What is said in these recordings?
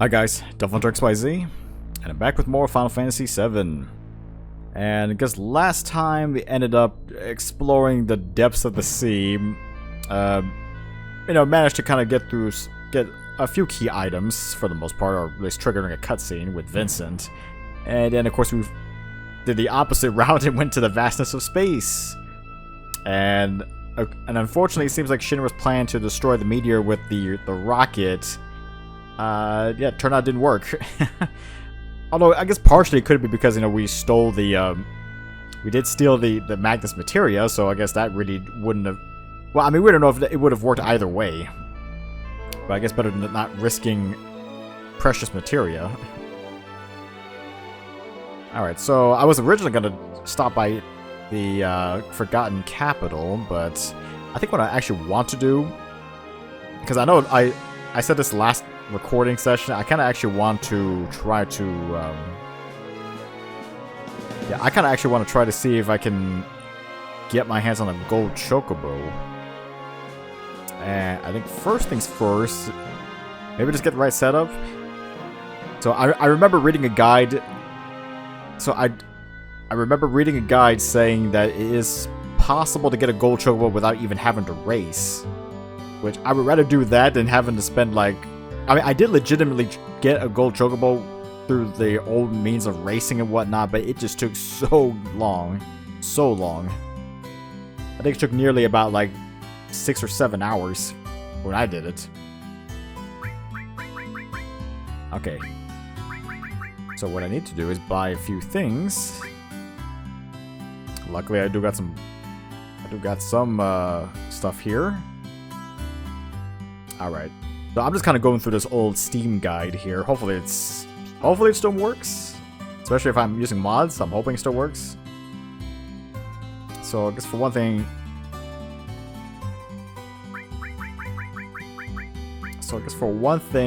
Hi guys, DevilHunterXYZ, and I'm back with more Final Fantasy VII. And I guess last time we ended up exploring the depths of the sea. Managed to kind of get a few key items for the most part, or at least triggering a cutscene with Vincent. And then of course we did the opposite route and went to the vastness of space. And unfortunately it seems like Shinra's plan to destroy the meteor with the rocket, it turned out it didn't work. Although, I guess partially it could be because, we stole the, we did steal the Magnus materia, so I guess that really wouldn't have, well, I mean, we don't know if it would have worked either way. But I guess better than not risking precious materia. Alright, so I was originally going to stop by the Forgotten Capital, but I think what I actually want to do, because I know I said this last recording session, I kind of actually want to try to, I kind of actually want to try to see if I can get my hands on a gold Chocobo. And I think first things first, maybe just get the right setup. So I remember reading a guide, I remember reading a guide saying that it is possible to get a gold Chocobo without even having to race. Which I would rather do that than having to spend like... I mean, I did legitimately get a gold Chocobo through the old means of racing and whatnot, but it just took so long. So long. I think it took nearly about like 6 or 7 hours when I did it. Okay. So what I need to do is buy a few things. Luckily I do got some stuff here. Alright. So I'm just kind of going through this old Steam guide here. Hopefully it still works. Especially if I'm using mods, I'm hoping it still works. So I guess for one thing...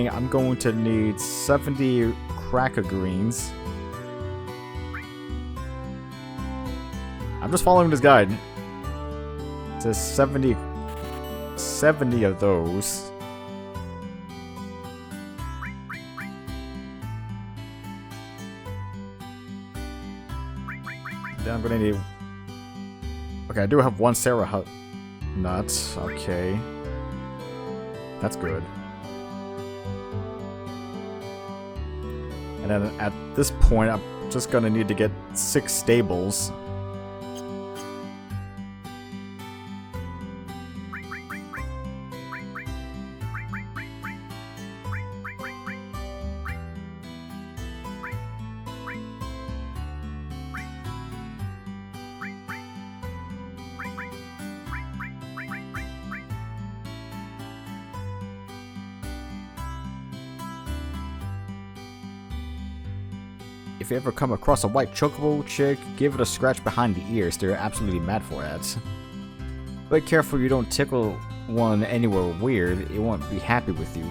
I'm going to need 70 cracker greens. I'm just following this guide. It says 70 of those. Then I'm gonna need... Okay, I do have one Sarah nut. Okay. That's good. And then at this point, I'm just gonna need to get 6 stables. If you ever come across a white Chocobo chick, give it a scratch behind the ears. They're absolutely mad for that. But careful you don't tickle one anywhere weird. It won't be happy with you.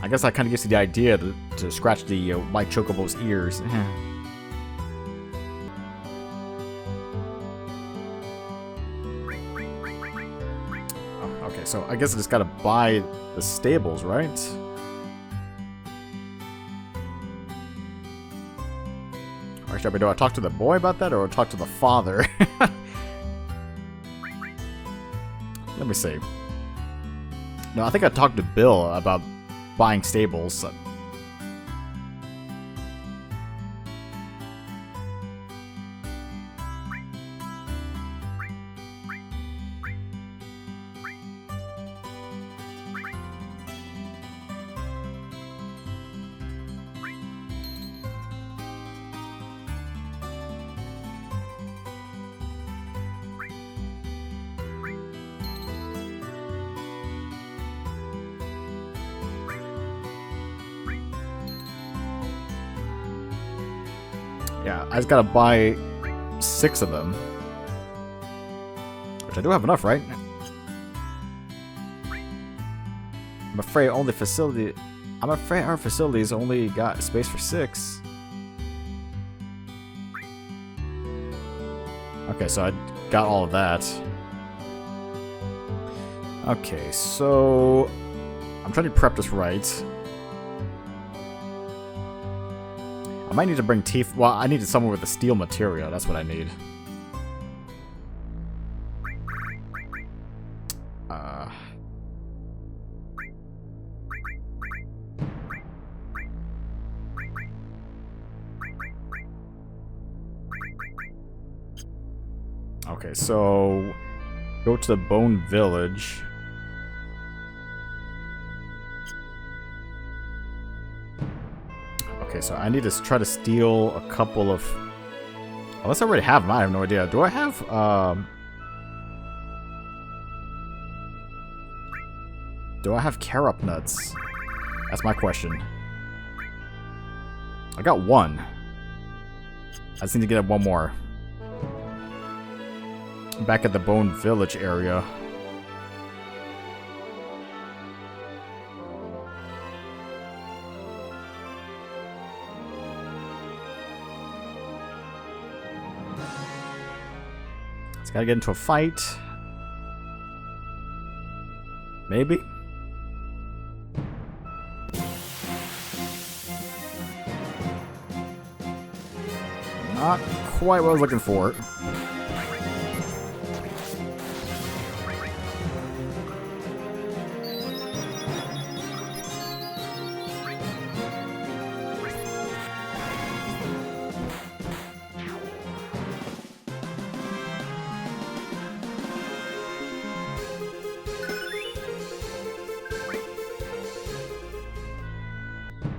I guess that kind of gives you the idea to scratch the white Chocobo's ears. Okay, so I guess I just gotta buy the stables, right? Actually, do I talk to the boy about that, or talk to the father? Let me see. No, I think I talked to Bill about buying stables. Yeah, I just gotta buy 6 of them. Which I do have enough, right? I'm afraid our facilities only got space for 6. Okay, so I got all of that. Okay, so I'm trying to prep this right. I might need to bring teeth. Well, I needed someone with the steel material. That's what I need. Okay, so go to the Bone Village. Okay, so I need to try to steal a couple of... Unless I already have them, I have no idea. Do I have, Do I have carob nuts? That's my question. I got one. I just need to get one more. Back at the Bone Village area. It's gotta get into a fight. Maybe? Not quite what I was looking for.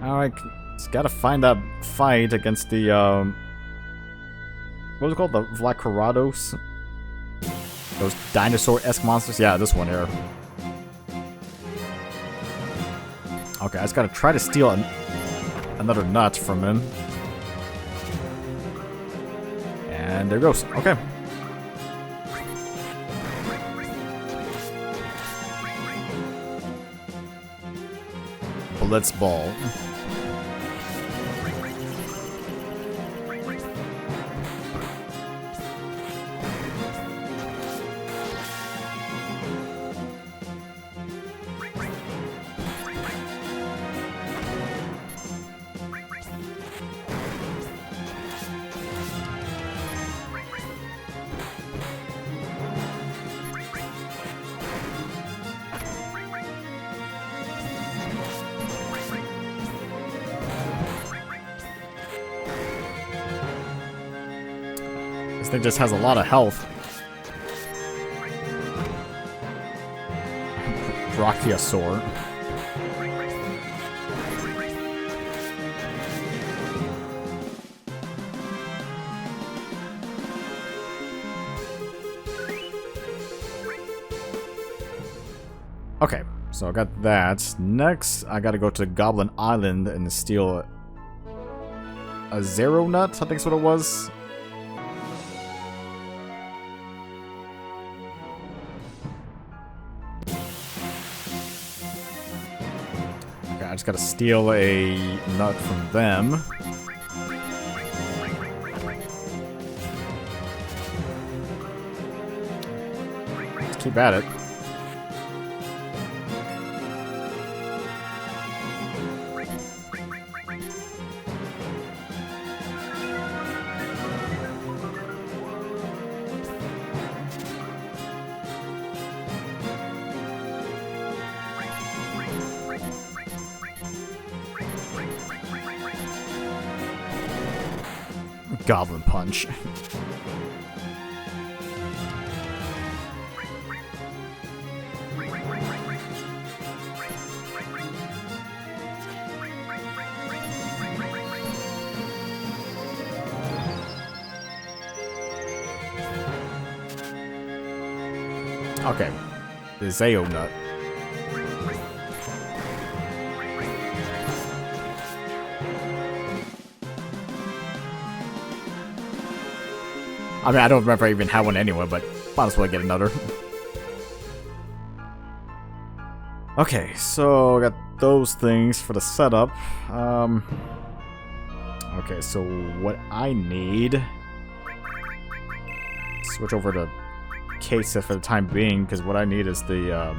Alright, just gotta find that fight against the, what was it called? The Vlacarados? Those dinosaur-esque monsters? Yeah, this one here. Okay, I just gotta try to steal another nut from him. And there goes. Okay. Blitz ball. This thing just has a lot of health. Brachiosaur. Okay, so I got that. Next, I gotta go to Goblin Island and steal a Zero Nut, I think that's what it was. I just gotta steal a nut from them. Let's keep at it. Goblin Punch. Okay, the Zeo Nut. I mean, I don't remember if I even had one anyway, but might as well get another. Okay, so I got those things for the setup. Okay, so what I need... Switch over to Kesa for the time being, because what I need is the...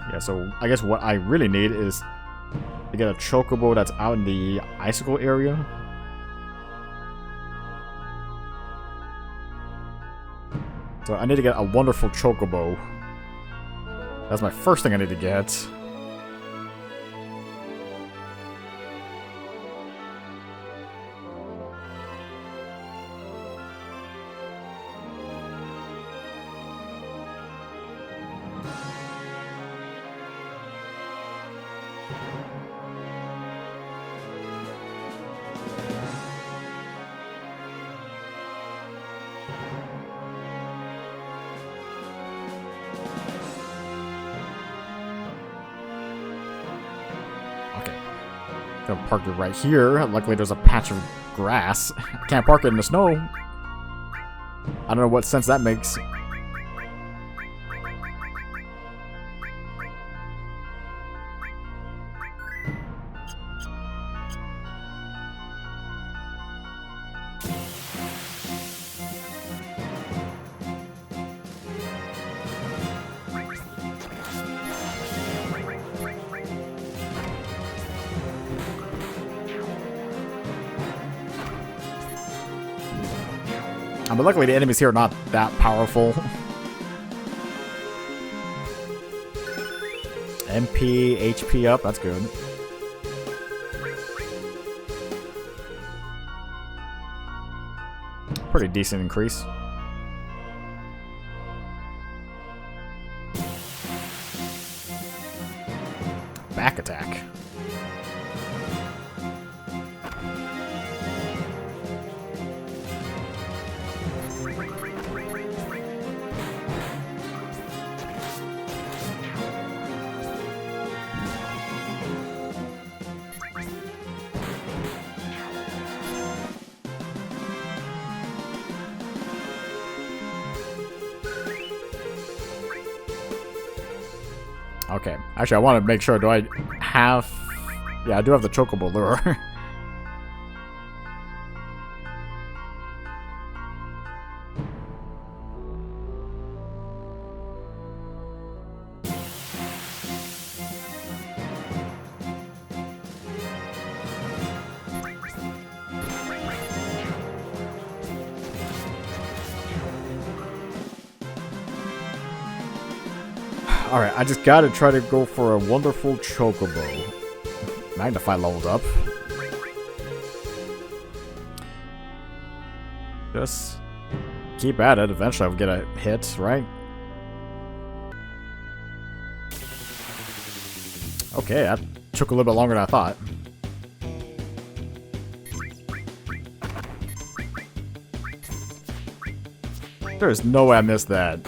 Yeah, so I guess what I really need is to get a Chocobo that's out in the icicle area. So I need to get a wonderful Chocobo. That's my first thing I need to get. Gonna park it right here. Luckily there's a patch of grass. I can't park it in the snow. I don't know what sense that makes. But luckily the enemies here are not that powerful. MP, HP up, that's good. Pretty decent increase. Back attack. Okay, actually I want to make sure, do I have... Yeah, I do have the Chocobo lure. Alright, I just gotta try to go for a wonderful Chocobo. Magnify leveled up. Just keep at it. Eventually I'll get a hit, right? Okay, that took a little bit longer than I thought. There's no way I missed that.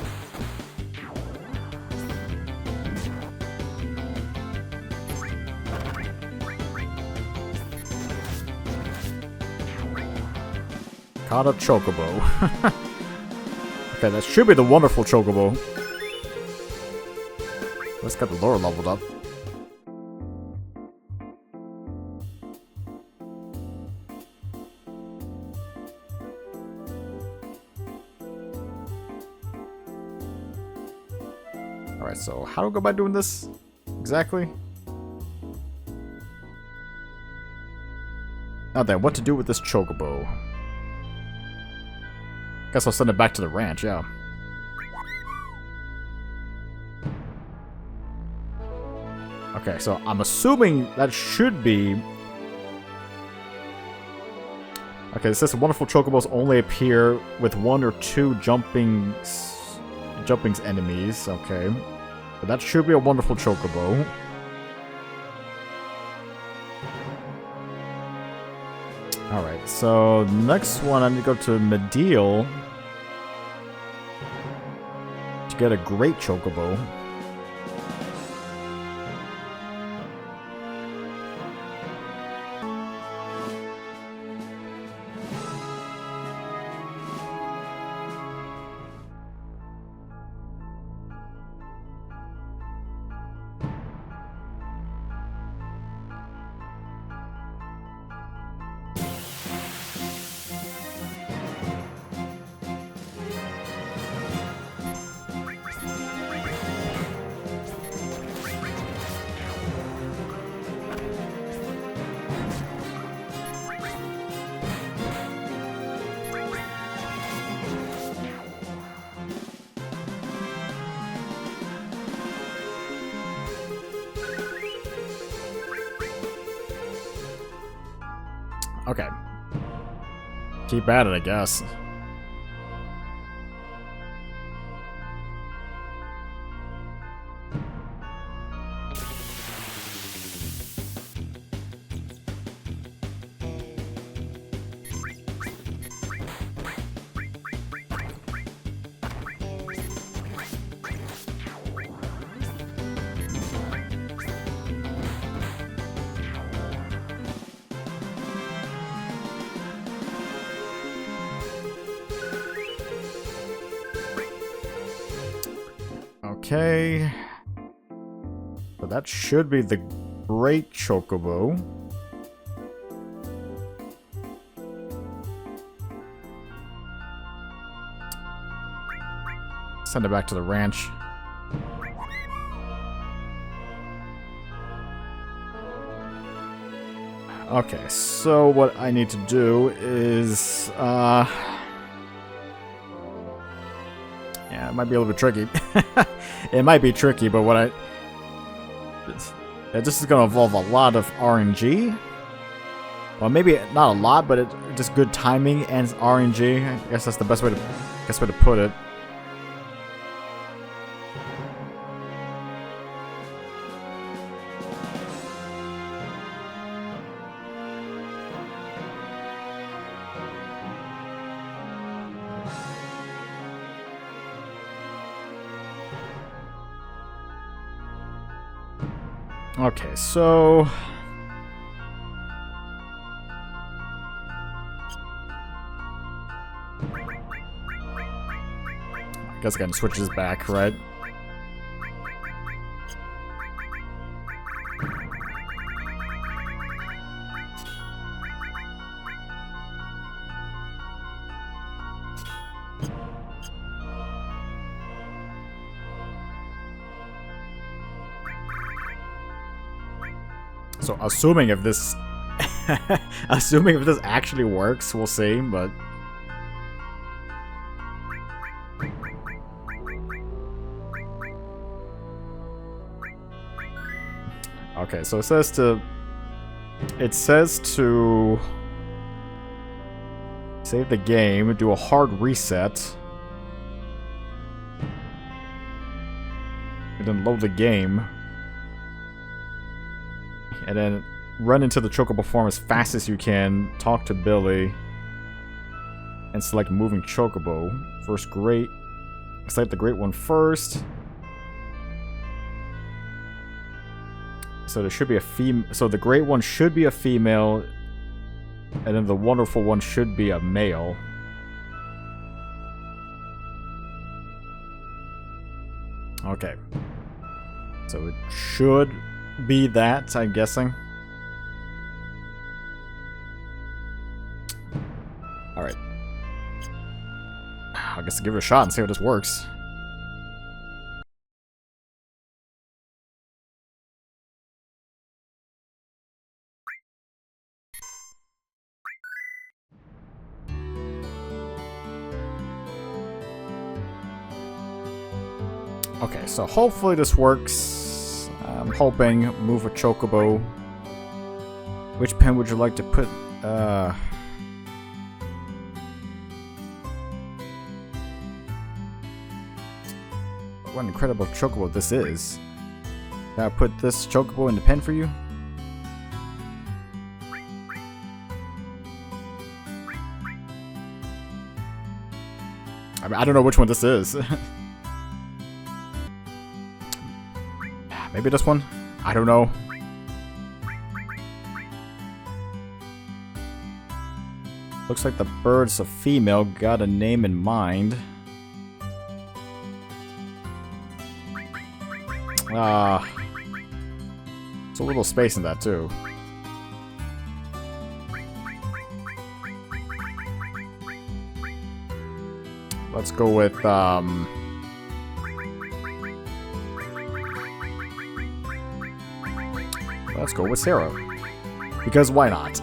Caught a Chocobo. Okay, that should be the wonderful Chocobo. Let's get the lure leveled up. Alright, so how do I go about doing this exactly? Now then, what to do with this Chocobo? Guess I'll send it back to the ranch, yeah. Okay, so I'm assuming that should be... Okay, it says wonderful Chocobos only appear with 1 or 2 jumpings enemies, okay. But that should be a wonderful Chocobo. Alright, so next one I need to go to Medial to get a great Chocobo. Okay. Keep at it, I guess. Okay. So that should be the great Chocobo. Send it back to the ranch. Okay, so what I need to do is, yeah, it might be a little bit tricky. It might be tricky, but what this is gonna involve a lot of RNG. Well, maybe not a lot, but just good timing and RNG. I guess that's the best way to put it. Okay, so I guess I can switch this back, right? So assuming if this assuming if this actually works, we'll see, but okay, so it says to save the game, do a hard reset, and then load the game. And then run into the Chocobo form as fast as you can, talk to Billy, and select moving Chocobo. First great. Select the great one first. So there should be a so the great one should be a female, and then the wonderful one should be a male. Okay. So it should be that, I'm guessing. Alright. I guess I'll give it a shot and see how this works. Okay, so hopefully this works. I'm hoping move a Chocobo. Which pen would you like to put? What an incredible Chocobo this is. Can I put this Chocobo in the pen for you? I mean, I don't know which one this is. Maybe this one? I don't know. Looks like the bird's a female, got a name in mind. It's a little space in that too. Let's go with, let's go with Sarah. Because why not?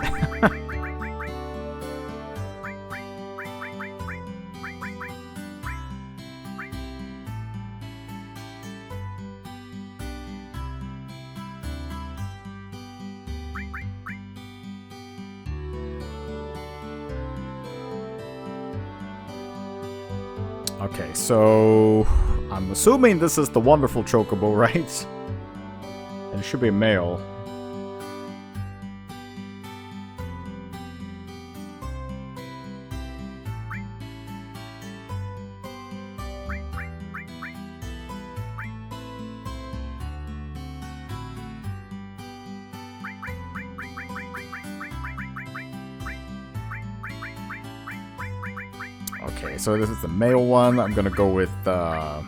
Okay, so I'm assuming this is the wonderful Chocobo, right? And it should be a male. Okay, so this is the male one. I'm gonna go with gotta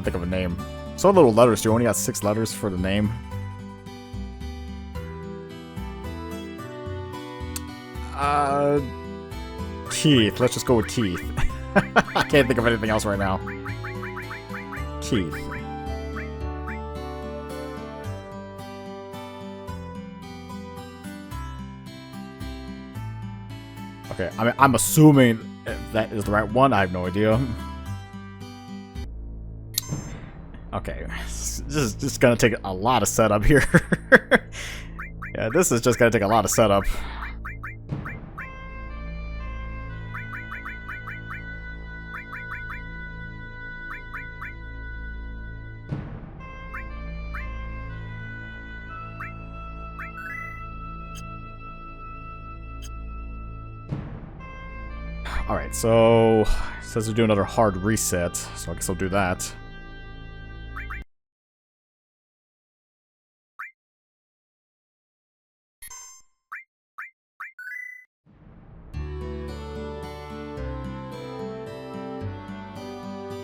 think of a name. So little letters, do you only got 6 letters for the name? Keith. Let's just go with Keith. I can't think of anything else right now. Keith. Okay, I mean, I'm assuming that is the right one. I have no idea. Okay, this is just gonna take a lot of setup here. Yeah, this is just gonna take a lot of setup. Alright, so it says to do another hard reset, so I guess I'll do that.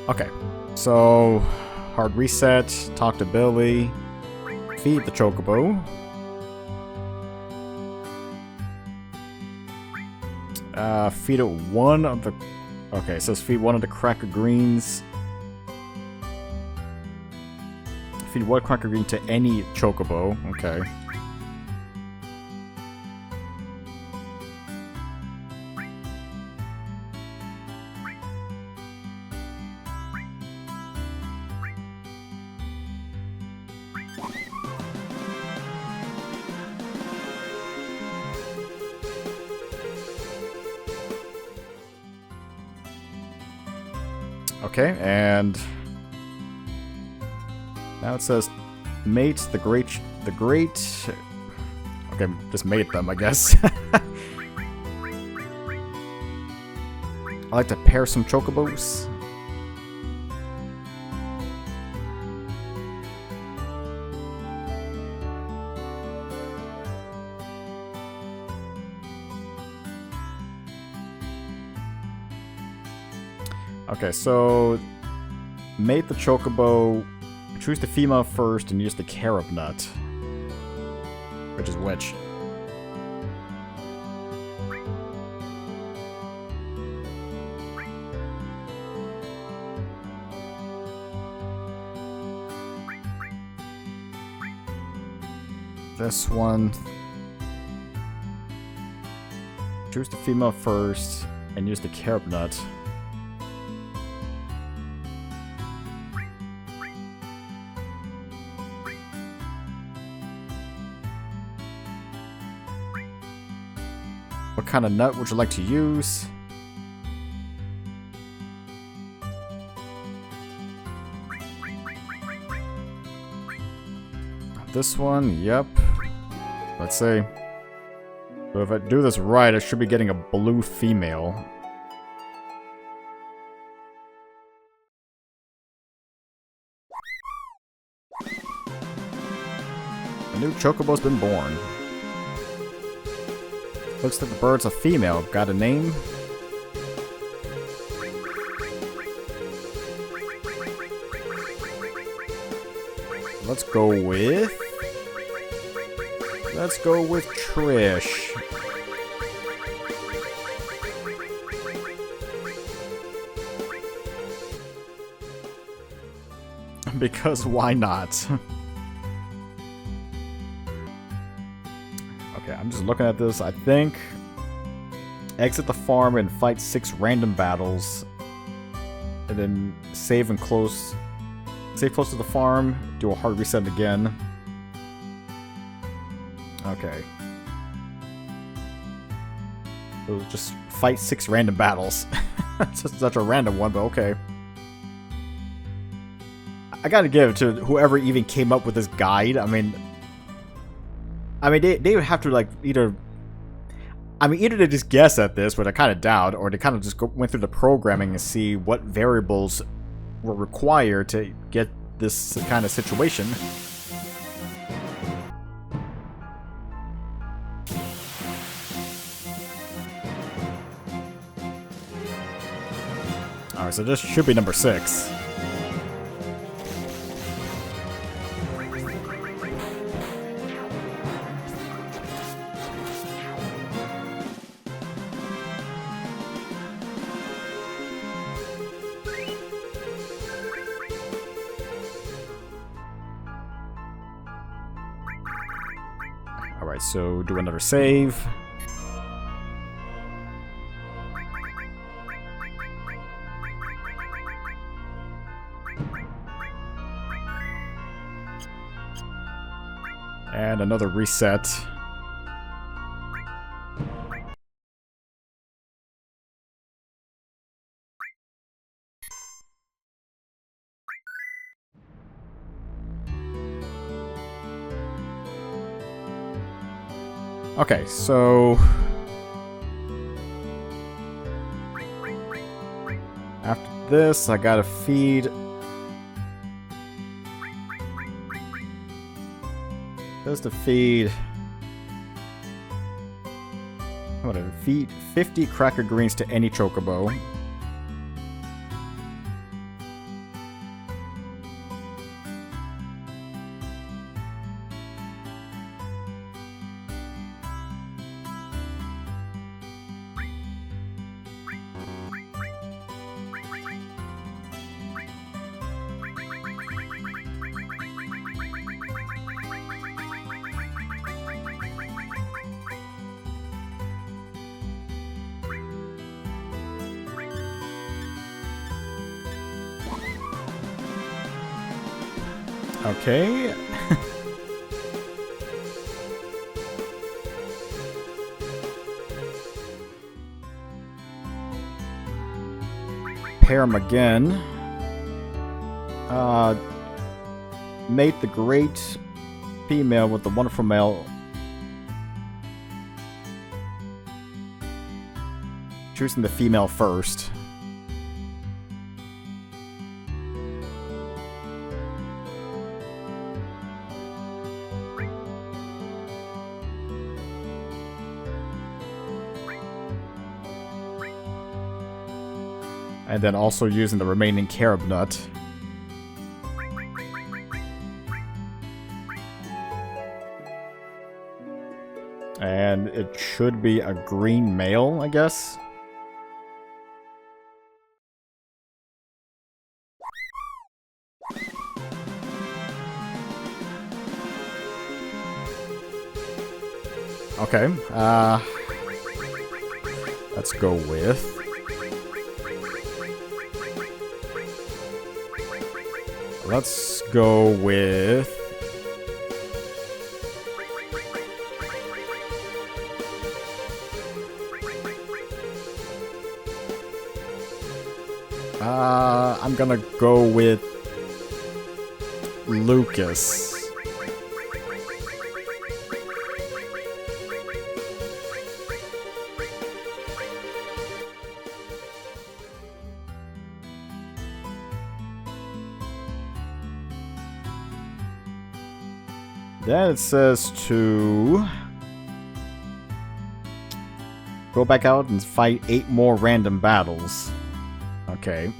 Okay, so hard reset, talk to Billy, feed the Chocobo. Feed it one of the... Okay, it says feed one of the cracker greens. Feed one cracker green to any Chocobo. Okay. Okay, and now it says mate the great. Okay, just mate them, I guess. I like to pair some Chocobos. Okay, so mate the Chocobo, choose the female first and use the carob nut. Which is which? This one. Choose the female first and use the carob nut. What kind of nut would you like to use? This one, yep. Let's see. So if I do this right, I should be getting a blue female. A new Chocobo's been born. Looks like the bird's a female. Got a name? Let's go with Trish. Because why not? Okay, I'm just looking at this. I think exit the farm and fight 6 random battles, and then save close to the farm. Do a hard reset again. Okay. So just fight 6 random battles. It's just such a random one, but okay. I gotta give it to whoever even came up with this guide. I mean, they would have to like either they just guess at this, which I kind of doubt, or they kind of just went through the programming and see what variables were required to get this kind of situation. Alright, so this should be number 6. Alright, so do another save. And another reset. Okay, so after this, I gotta feed this to feed. Whatever, feed 50 cracker greens to any chocobo. Okay. Pair them again. Mate the great female with the wonderful male. Choosing the female first. And then also using the remaining carob nut. And it should be a green male, I guess. Okay, let's go with... Let's go with... I'm gonna go with Lucas. Then it says to go back out and fight 8 more random battles. Okay.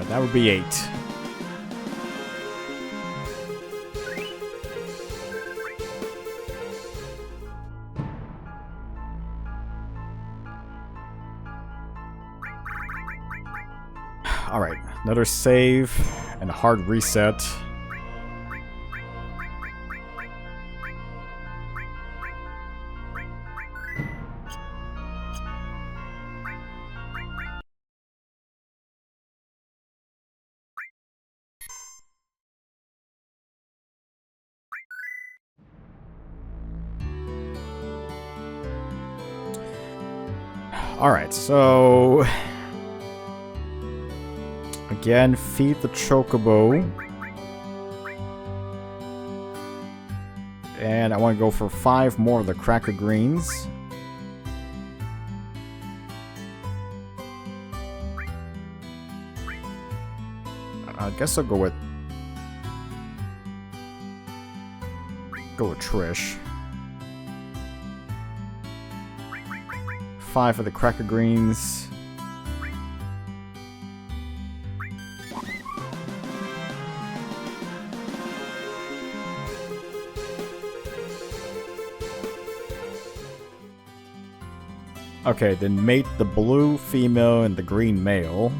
That would be 8. Alright, another save and a hard reset. Alright, so... Again, feed the Chocobo. And I want to go for 5 more of the Cracker Greens. I guess I'll go with Trish. 5 for the Cracker Greens. Okay, then mate the blue female and the green male.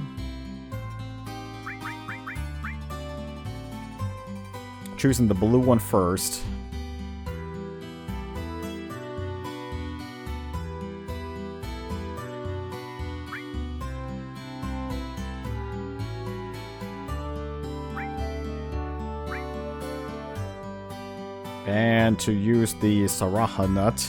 Choosing the blue one first. And to use the Saraha nut.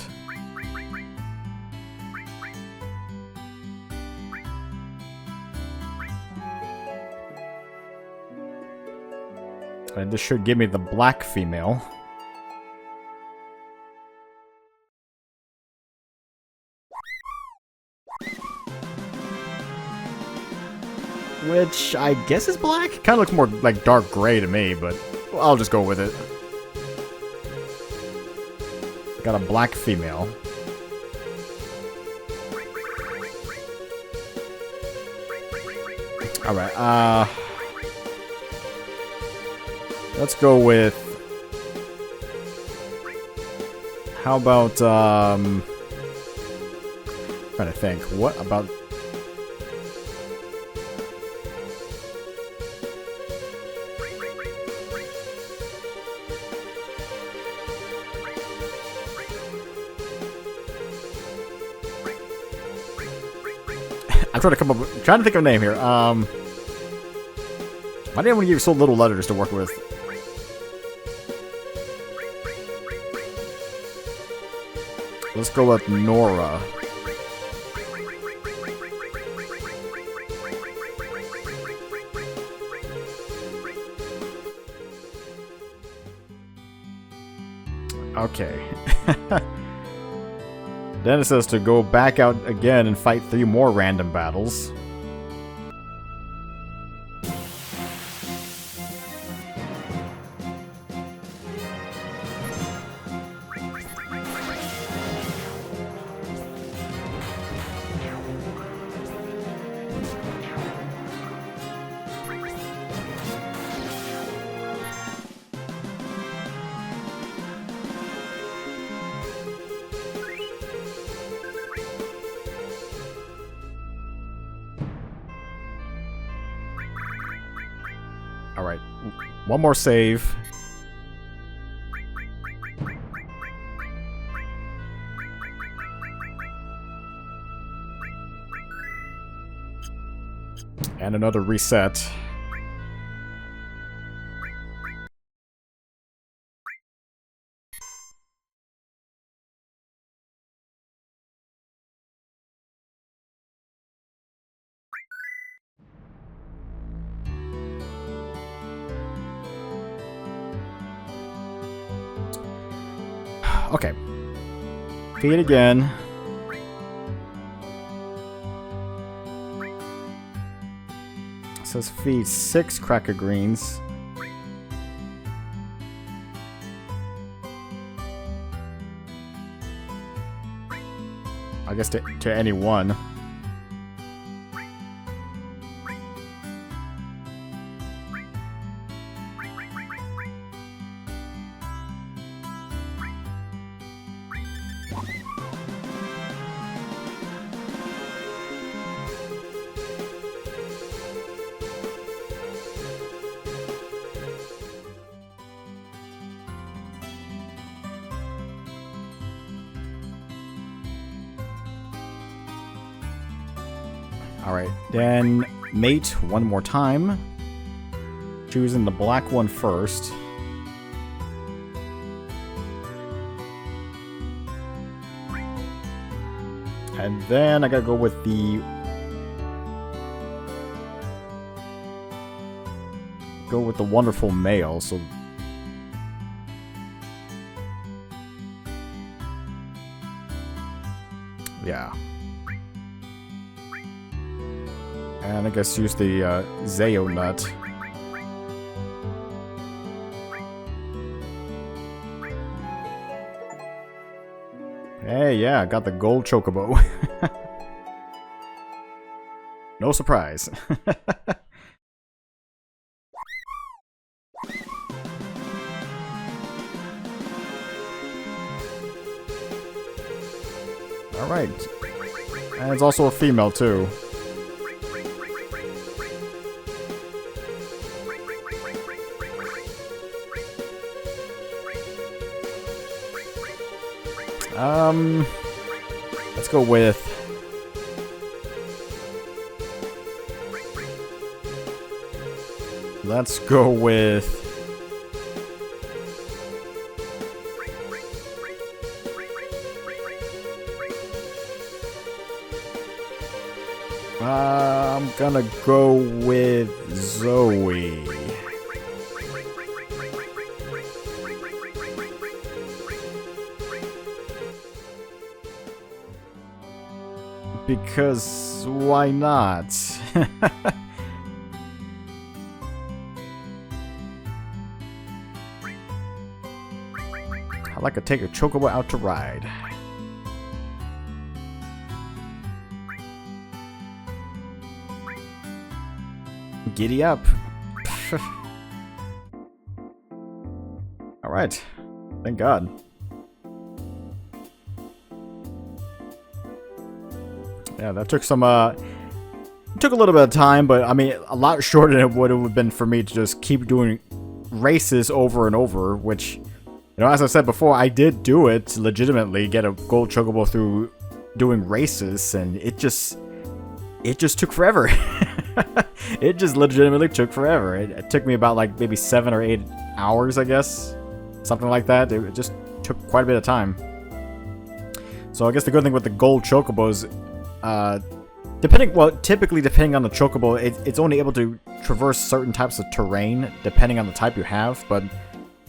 And this should give me the black female. Which I guess is black? Kind of looks more like dark gray to me, but I'll just go with it. Got a black female. Alright, let's go with... How about, trying to think. What about... I'm trying to think of a name here. Why did I want to give you so little letters to work with? Let's go with Nora. Okay. Then it says to go back out again and fight 3 more random battles. Alright, one more save. And another reset. Okay. Feed again. It says feed 6 Cracker Greens. I guess to any one. Alright, then mate one more time. Choosing the black one first. And then I gotta go with the... Go with the wonderful male, so... Yeah. And I guess use the Zayo nut. Hey, yeah, I got the gold Chocobo. No surprise. Alright. And it's also a female, too. Let's go with... Let's go with... I'm gonna go with Zoe. Because why not? I'd like to take a Chocobo out to ride. Giddy up. Alright. Thank God. Yeah, that took some, took a little bit of time, but I mean, a lot shorter than it would have been for me to just keep doing races over and over, which, you know, as I said before, I did do it legitimately, get a gold Chocobo through doing races, and it just took forever. It just legitimately took forever. It took me about like maybe 7 or 8 hours, I guess. Something like that. It just took quite a bit of time. So I guess the good thing with the gold Chocobos, typically depending on the Chocobo, it's only able to traverse certain types of terrain depending on the type you have, but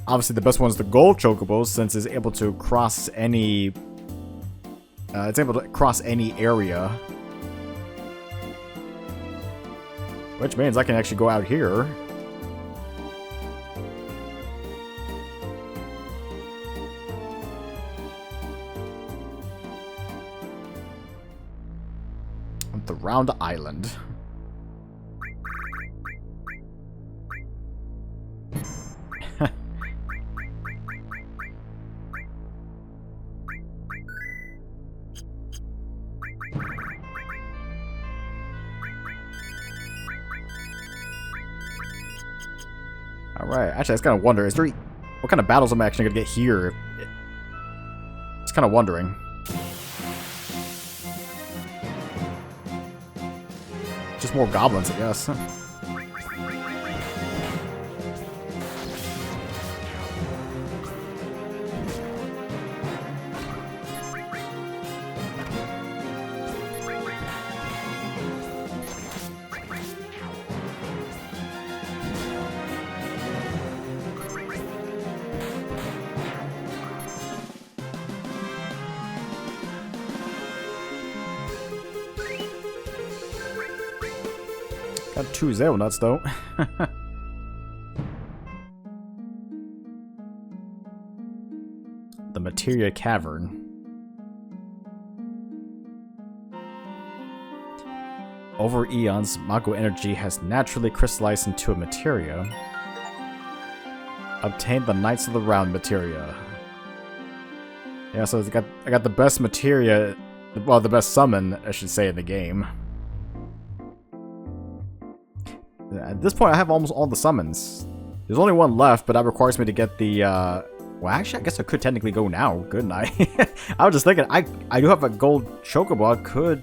obviously the best one is the gold Chocobo since it's able to cross any area. Which means I can actually go out here. On the round island. Alright, actually I just kind of wonder, what kind of battles am I actually going to get here? Just kind of wondering. Just more goblins, I guess. Got 2 Zero nuts though. The Materia Cavern. Over eons, Mago energy has naturally crystallized into a materia. Obtained the Knights of the Round materia. Yeah, so I got the best materia, well, the best summon, I should say, in the game. At this point, I have almost all the summons. There's only one left, but that requires me to get the, well, actually, I guess I could technically go now, couldn't I? I was just thinking, I do have a gold Chocobo.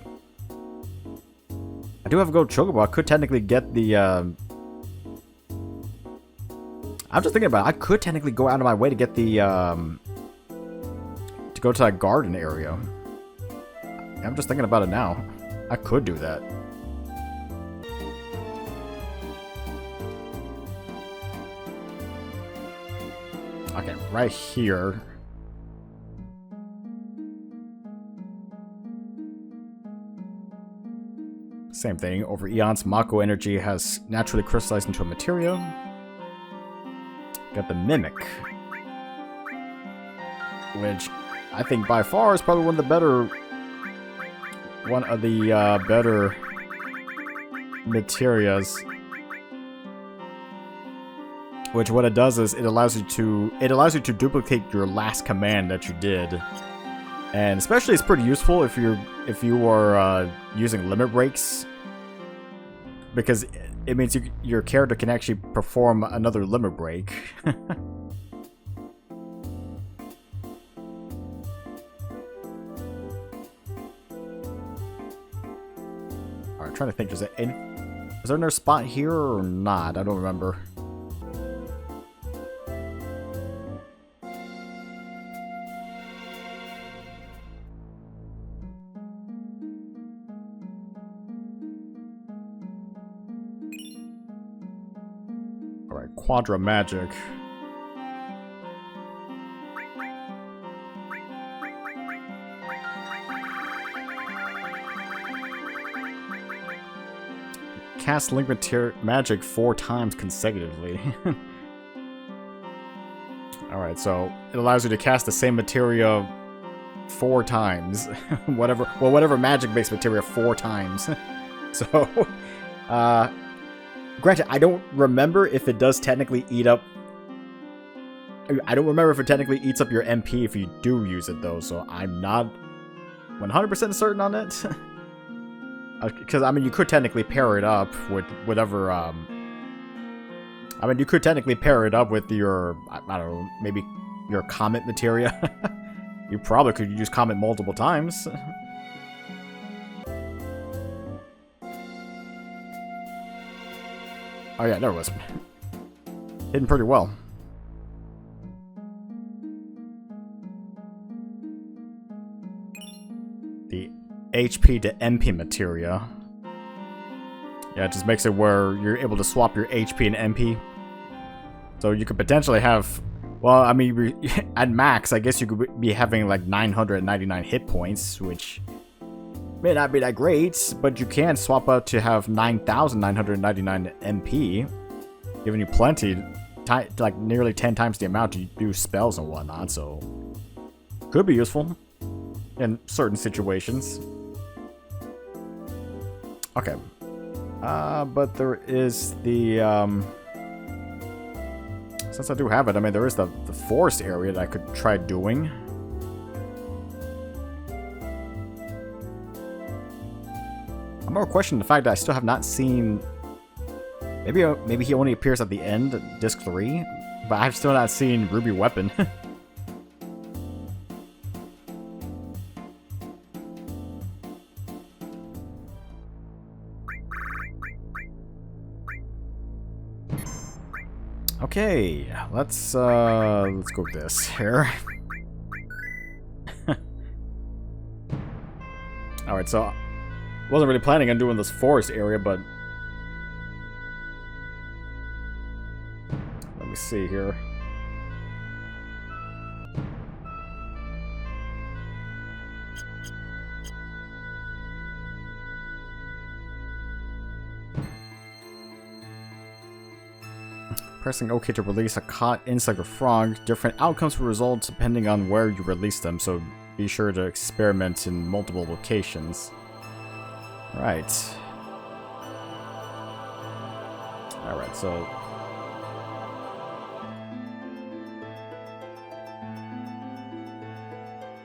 I do have a gold Chocobo. I could technically get the, I'm just thinking about it. I could technically go out of my way to get the, to go to that garden area. I'm just thinking about it now. I could do that. Okay, right here. Same thing. Over eons, Mako energy has naturally crystallized into a material. Got the Mimic, which I think by far is probably one of the better materials. Which what it does is it allows you to duplicate your last command that you did, and especially it's pretty useful if you are using limit breaks, because it means your character can actually perform another limit break. Alright, trying to think, is there another spot here or not? I don't remember. Quadra Magic. Cast Link Magic 4 times consecutively. Alright, so it allows you to cast the same materia 4 times. whatever magic-based materia 4 times. So, granted, I don't remember if it does technically eat up... I don't remember if it technically eats up your MP if you do use it, though, so I'm not 100% certain on it. Because, I mean, you could technically pair it up with whatever, I mean, you could technically pair it up with your, I don't know, maybe your Comet materia. You probably could use Comet multiple times. Oh yeah, there it was. Hidden pretty well. The HP to MP materia. Yeah, it just makes it where you're able to swap your HP and MP. So you could potentially have... Well, I mean, at max, I guess you could be having like 999 hit points, which... may not be that great, but you can swap out to have 9,999 MP, giving you plenty, like nearly 10 times the amount to do spells and whatnot, so could be useful in certain situations. Okay, but there is the, since I do have it, I mean, there is the forest area that I could try doing. I'm more questioning the fact that I still have not seen... Maybe he only appears at the end, Disc 3, but I've still not seen Ruby Weapon. Okay, let's go with this here. Alright, so... wasn't really planning on doing this forest area, but... let me see here. Pressing OK to release a caught insect or frog. Different outcomes will result depending on where you release them, so be sure to experiment in multiple locations. Right. Alright, so...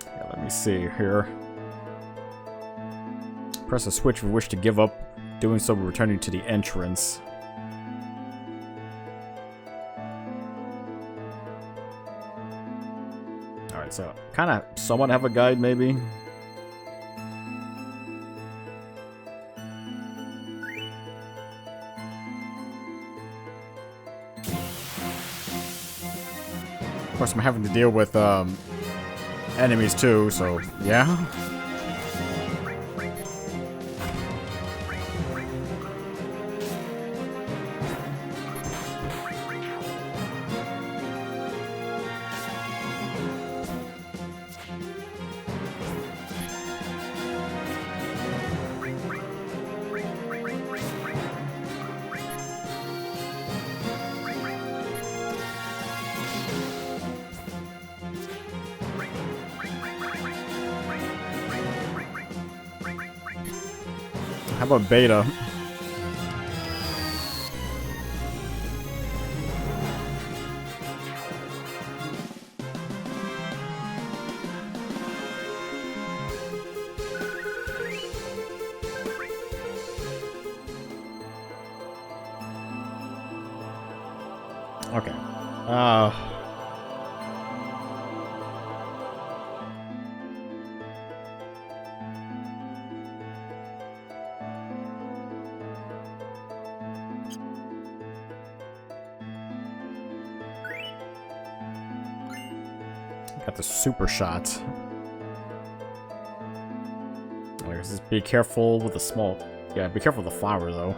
yeah, let me see here. Press a switch if you wish to give up. Doing so will return you to the entrance. Alright, so kind of somewhat have a guide, maybe. course, I'm having to deal with enemies too, so yeah. How about beta? Okay. Got the super shot. I guess just be careful with the small. Yeah, be careful with the flower though.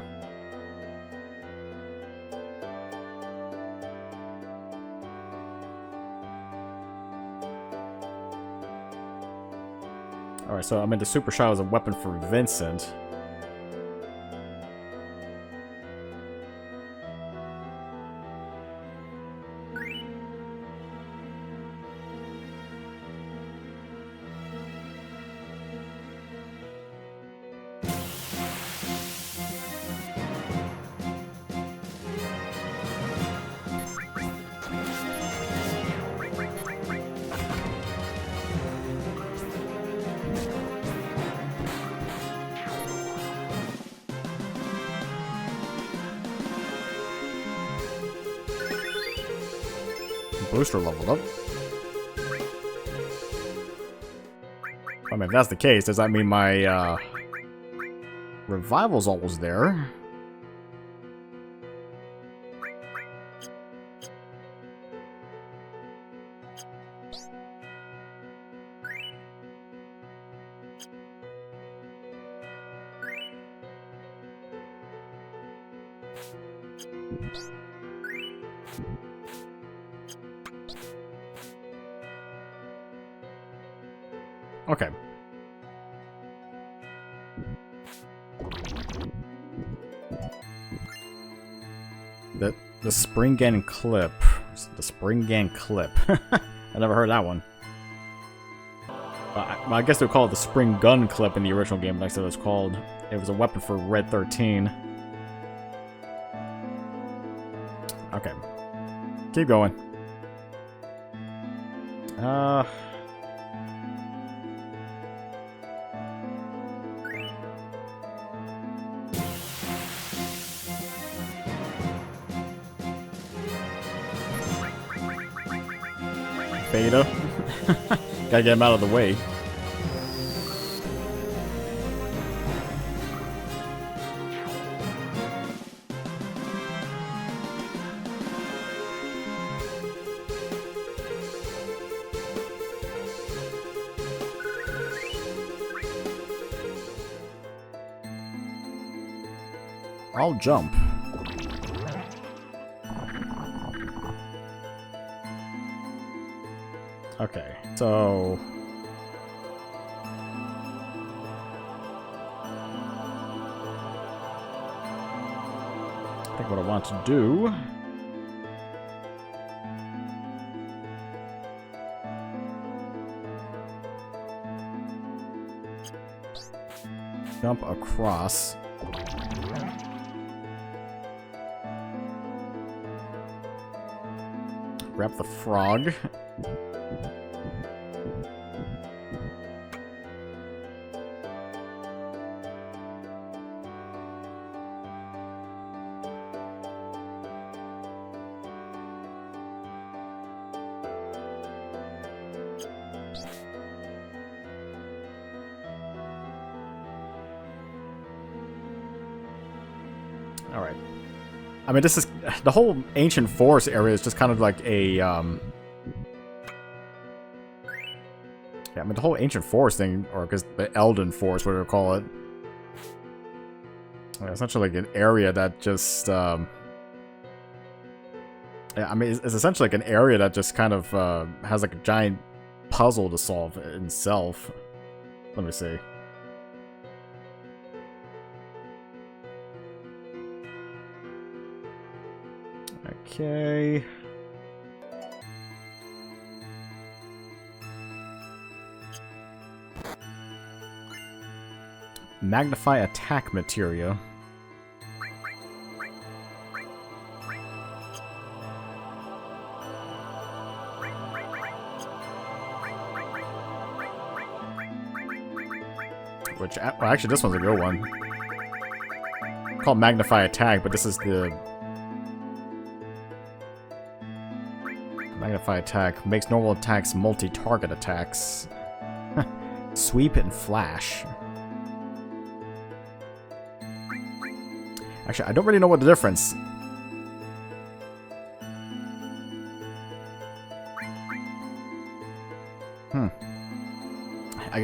Alright, so I mean the super shot was a weapon for Vincent. Booster leveled up. I mean, if that's the case, does that mean my revival's always there? Okay. The spring gun clip. The spring gun clip. I never heard that one. I guess they would call it the spring gun clip in the original game. Like it was called. It was a weapon for Red 13. Okay. Keep going. Beta. Gotta get him out of the way. I'll jump. Okay, so... I think what I want to do... jump across. Grab the frog. Alright. I mean, this is... the whole ancient forest area is just kind of like a, Yeah, I mean, the whole ancient forest thing, or because the Elden Forest, whatever you call it. Essentially like an area that just, yeah, I mean, it's essentially like an area that just kind of has like a giant puzzle to solve itself. Let me see. Okay. Magnify attack materia. Which, well, actually, this one's a good one. Called Magnify Attack, but this is the... Magnify Attack makes normal attacks multi-target attacks. Sweep and Flash. Actually, I don't really know what the difference...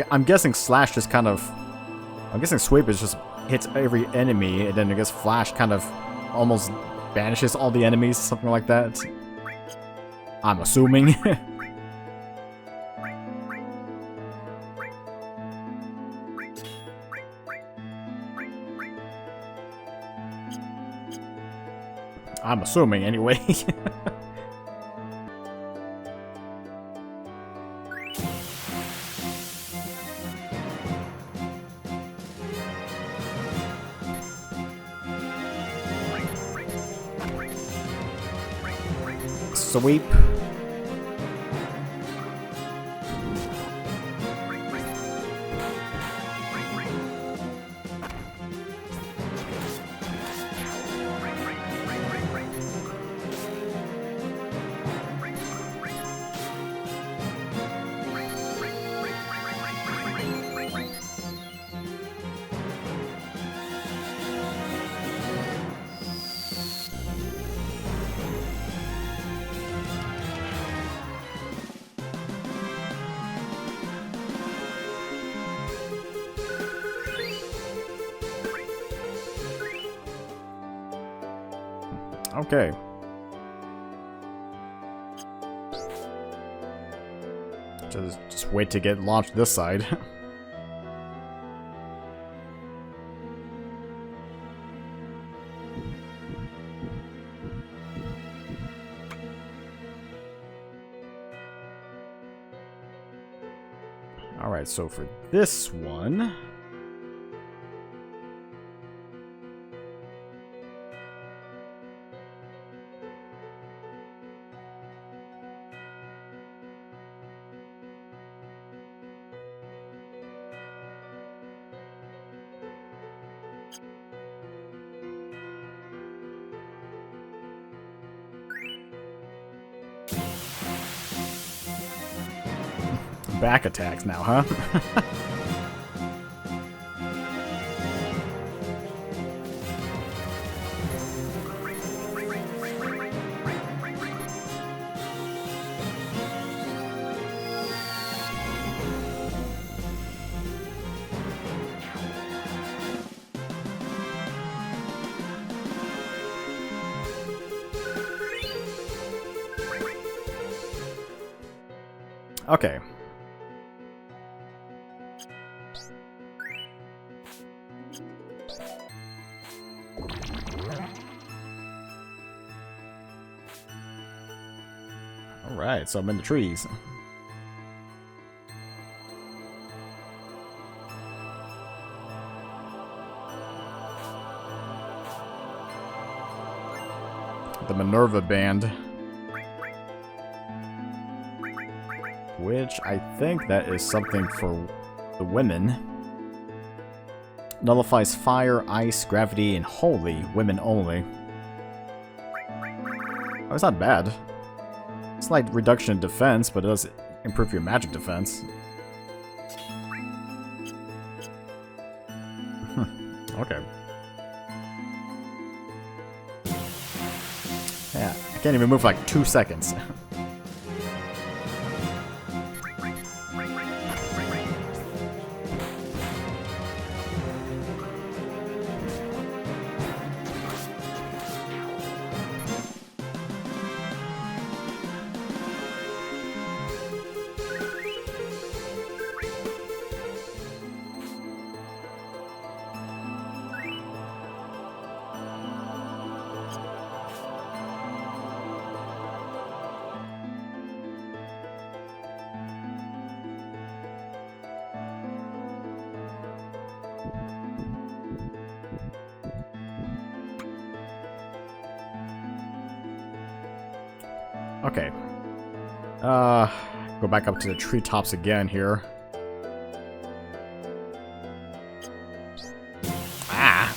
I'm guessing Slash just kind of... I'm guessing Sweep is just hits every enemy, and then I guess Flash kind of almost banishes all the enemies, something like that. I'm assuming. I'm assuming, anyway. Sweep. Okay. Just wait to get launched this side. Alright, so for this one... Back attacks now, huh? Okay. Alright, so I'm in the trees. The Minerva Band. Which I think that is something for the women. Nullifies fire, ice, gravity, and holy. Women only. Oh, it's not bad. Slight reduction in defense, but it does improve your magic defense. Okay. Yeah, I can't even move for like 2 seconds. Okay. Go back up to the treetops again here. Ah!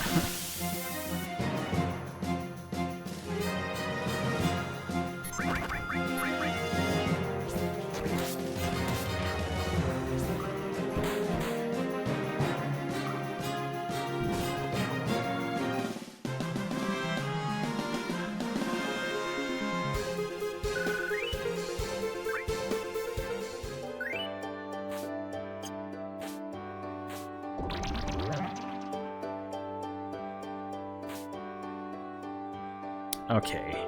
Okay.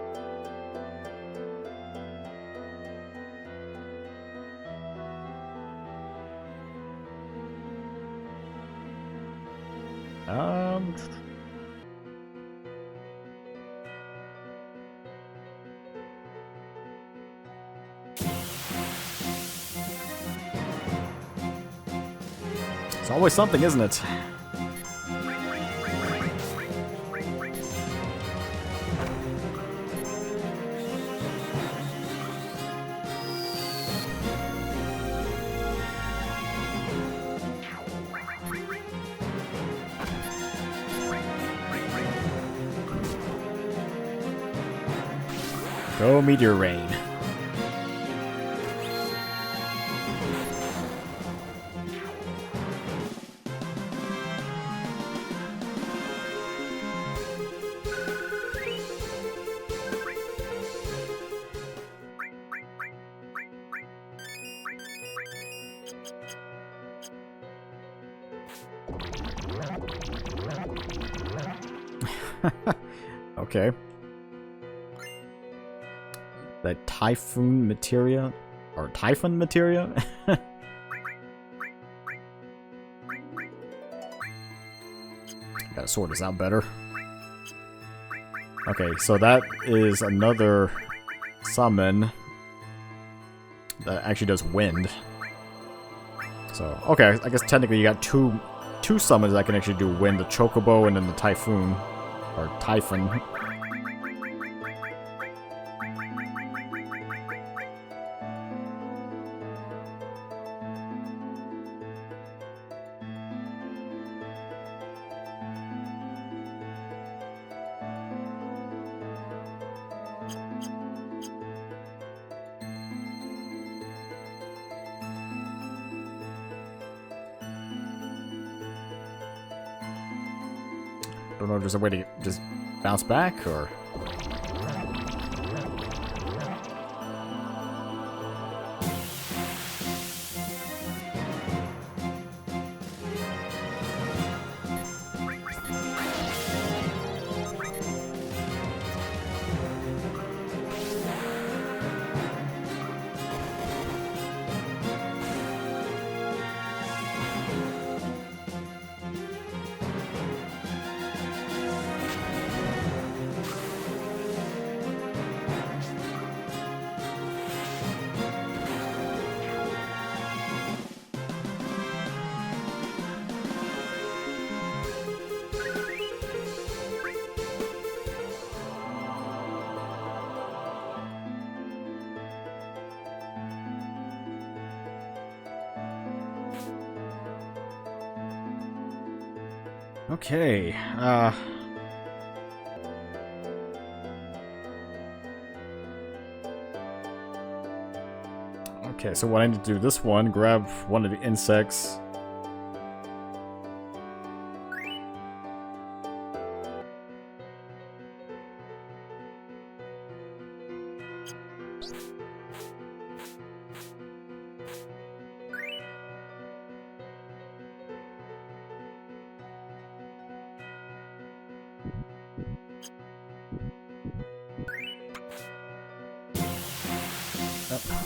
It's always something, isn't it? Go Meteor Rain. Okay. That Typhoon Materia? Or Typhon Materia? Gotta sort this out better. Okay, so that is another summon that actually does wind. So, okay, I guess technically you got two summons that can actually do wind, the Chocobo and then the Typhoon. Or Typhon. I don't know if there's a way to just bounce back, or... Okay, okay, so what I need to do this one, grab one of the insects.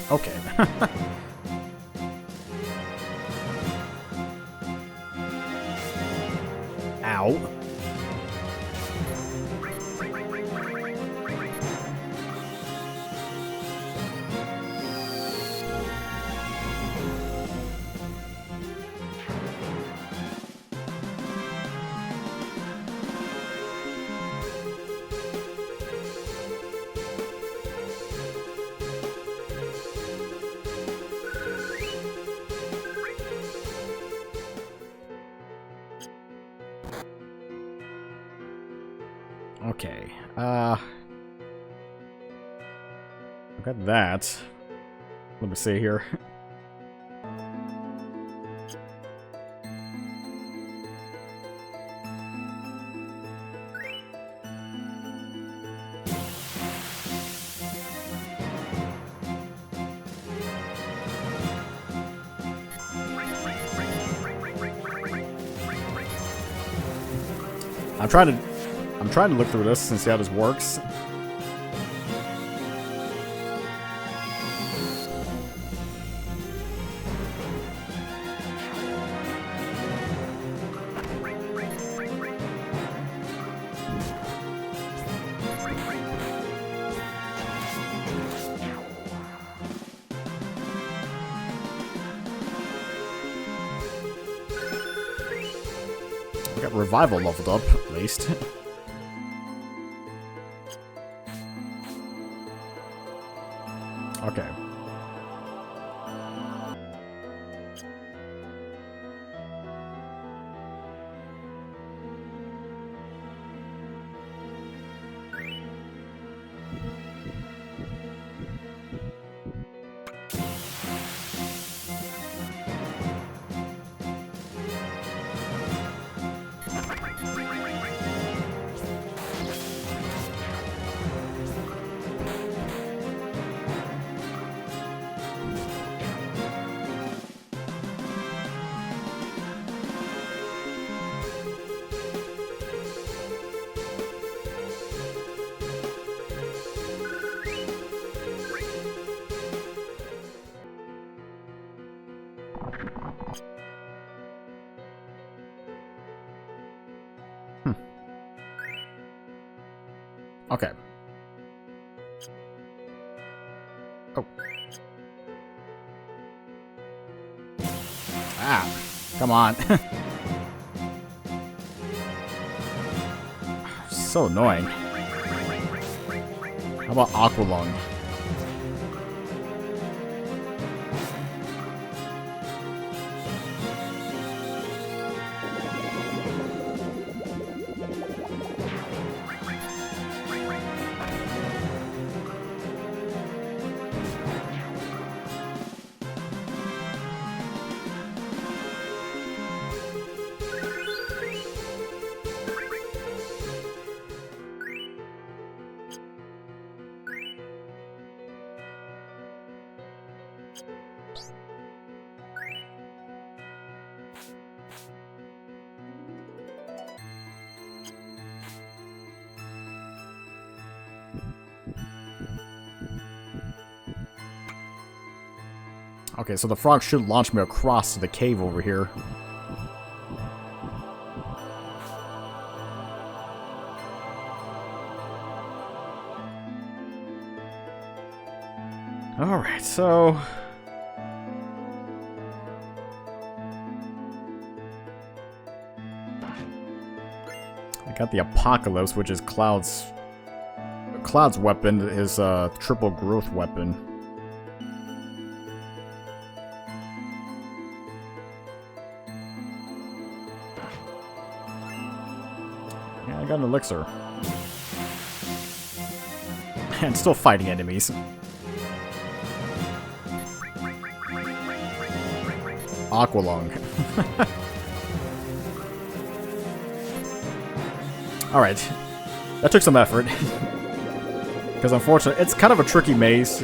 Okay. Ow. Okay. I got that. Let me see here. I'm trying to look through this and see how this works. We got Revival leveled up, at least. Okay. Okay. Oh. Ah, come on. So annoying. How about Aqualung? Okay, so the frog should launch me across to the cave over here. Alright, so... I got the Apocalypse, which is Cloud's weapon, his triple growth weapon. Yeah, I got an elixir. And still fighting enemies. Aqualung. Alright. That took some effort. Because unfortunately, it's kind of a tricky maze.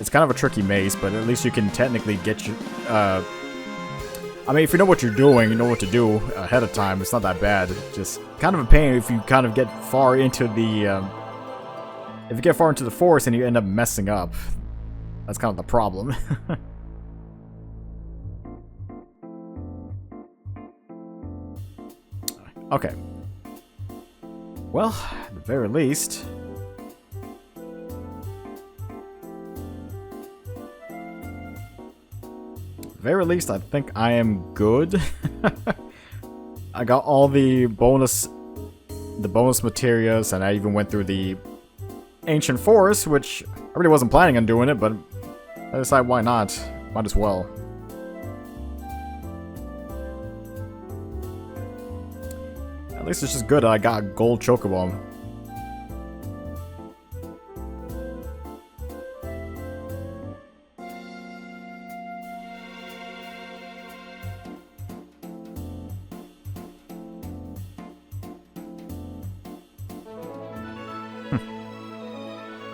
It's kind of a tricky maze, but at least you can technically get your... I mean, if you know what you're doing, you know what to do ahead of time, it's not that bad. Just kind of a pain if you kind of get far into the... if you get far into the forest and you end up messing up. That's kind of the problem. Okay. Well, at the very least... I think I am good. I got all the bonus materials, and I even went through the ancient forest, which I really wasn't planning on doing it, but I decided why not? Might as well. At least it's just good that I got a gold Chocobo.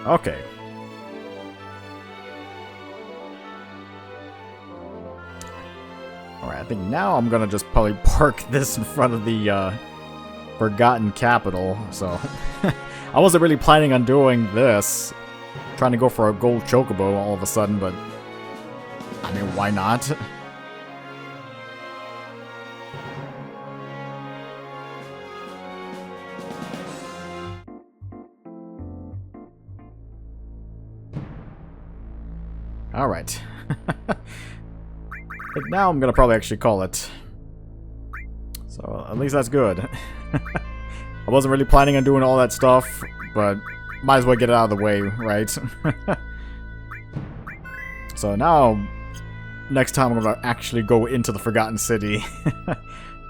Okay. Alright, I think now I'm gonna just probably park this in front of the Forgotten Capital, so... I wasn't really planning on doing this. Trying to go for a gold Chocobo all of a sudden, but... I mean, why not? Alright. Now I'm gonna probably actually call it. So, at least that's good. I wasn't really planning on doing all that stuff, but might as well get it out of the way, right? So now, next time I'm gonna actually go into the Forgotten City.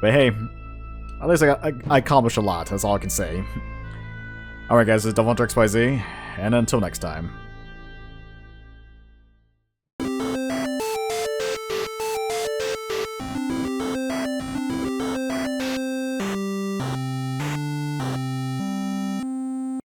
But hey, at least I accomplished a lot, that's all I can say. Alright guys, this is DevilHunterXYZ, and until next time.